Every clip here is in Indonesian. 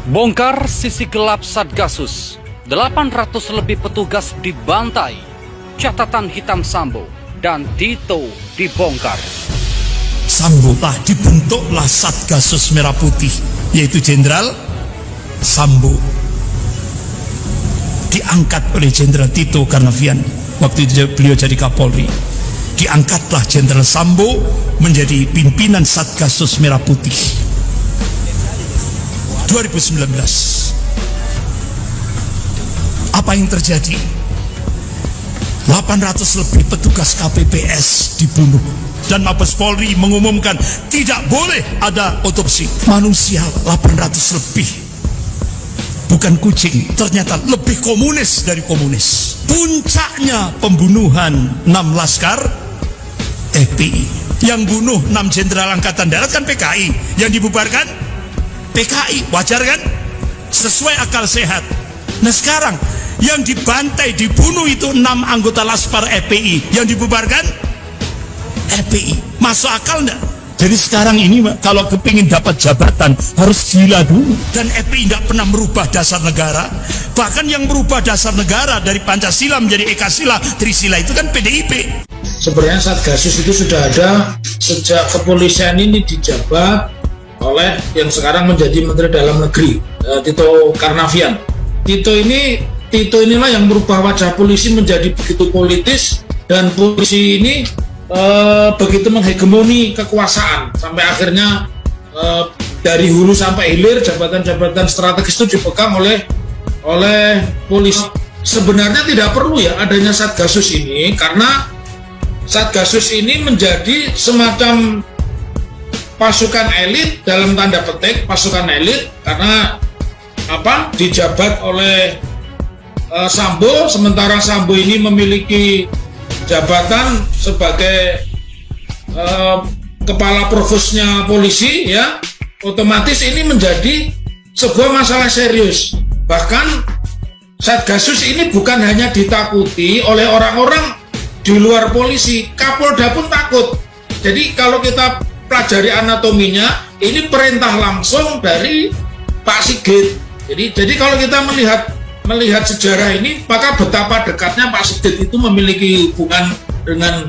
Bongkar sisi gelap Satgasus, 800 lebih petugas dibantai, catatan hitam Sambo dan Tito dibongkar. Sambo dibentuklah Satgasus Merah Putih, yaitu Jenderal Sambo. Diangkat oleh Jenderal Tito Karnavian, waktu itu beliau jadi Kapolri. Diangkatlah Jenderal Sambo menjadi pimpinan Satgasus Merah Putih. 2019, apa yang terjadi? 800 lebih petugas KPPS dibunuh dan Mabes Polri mengumumkan tidak boleh ada otopsi. Manusia 800 lebih, bukan kucing, ternyata lebih komunis dari komunis. Puncaknya pembunuhan 6 laskar FPI. Yang bunuh 6 jenderal angkatan darat kan PKI, yang dibubarkan PKI. Wajar kan? Sesuai akal sehat. Nah sekarang yang dibantai, dibunuh itu 6 anggota Laskar FPI, yang dibubarkan FPI. Masuk akal enggak? Jadi sekarang ini kalau kepingin dapat jabatan harus gila dulu. Dan FPI tidak pernah merubah dasar negara. Bahkan yang merubah dasar negara dari Pancasila menjadi Ekasila, Trisila itu kan PDIP. Sebenarnya Satgasus itu sudah ada sejak kepolisian ini dijabat oleh yang sekarang menjadi Menteri Dalam Negeri, Tito Karnavian. Tito inilah yang merubah wajah polisi menjadi begitu politis, dan polisi ini begitu menghegemoni kekuasaan sampai akhirnya dari hulu sampai hilir jabatan-jabatan strategis itu dipegang oleh polisi. Sebenarnya tidak perlu ya adanya Satgasus ini, karena Satgasus ini menjadi semacam pasukan elit, dalam tanda petik pasukan elit, karena dijabat oleh Sambo, sementara Sambo ini memiliki jabatan sebagai kepala provosnya polisi, ya otomatis ini menjadi sebuah masalah serius. Bahkan Satgasus ini bukan hanya ditakuti oleh orang-orang di luar polisi, Kapolda pun takut. Jadi kalau kita pelajari anatominya, ini perintah langsung dari Pak Sigit. Jadi kalau kita melihat sejarah ini, maka betapa dekatnya Pak Sigit itu memiliki hubungan dengan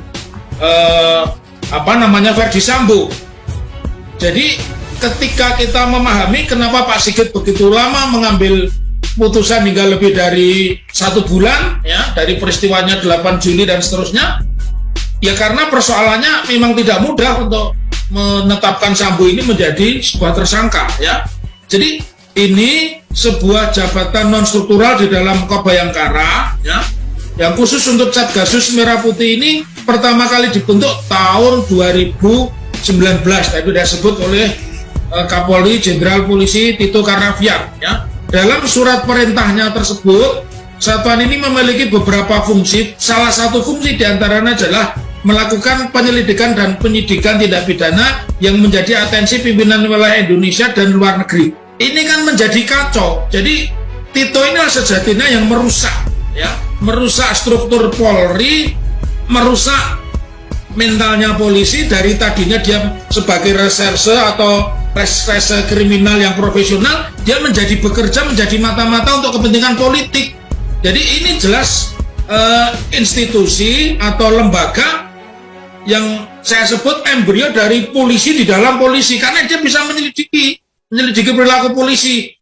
Verdi Sambo. Jadi ketika kita memahami kenapa Pak Sigit begitu lama mengambil putusan hingga lebih dari 1 bulan, ya, dari peristiwanya 8 Juli dan seterusnya, ya karena persoalannya memang tidak mudah untuk menetapkan Sambo ini menjadi sebuah tersangka, ya. Jadi ini sebuah jabatan non struktural di dalam Bayangkara, ya, yang khusus untuk Satgasus Merah Putih ini pertama kali dibentuk tahun 2019. Tadi sudah disebut oleh Kapolri Jenderal Polisi Tito Karnavian, ya. Dalam surat perintahnya tersebut, satuan ini memiliki beberapa fungsi. Salah satu fungsi diantaranya adalah melakukan penyelidikan dan penyidikan tindak pidana yang menjadi atensi pimpinan wilayah Indonesia dan luar negeri. Ini kan menjadi kacau. Jadi Tito ini sejatinya yang merusak struktur Polri, merusak mentalnya polisi. Dari tadinya dia sebagai reserse atau reserse kriminal yang profesional, dia bekerja menjadi mata-mata untuk kepentingan politik. Jadi ini jelas institusi atau lembaga yang saya sebut embrio dari polisi di dalam polisi, karena dia bisa menyelidiki perilaku polisi.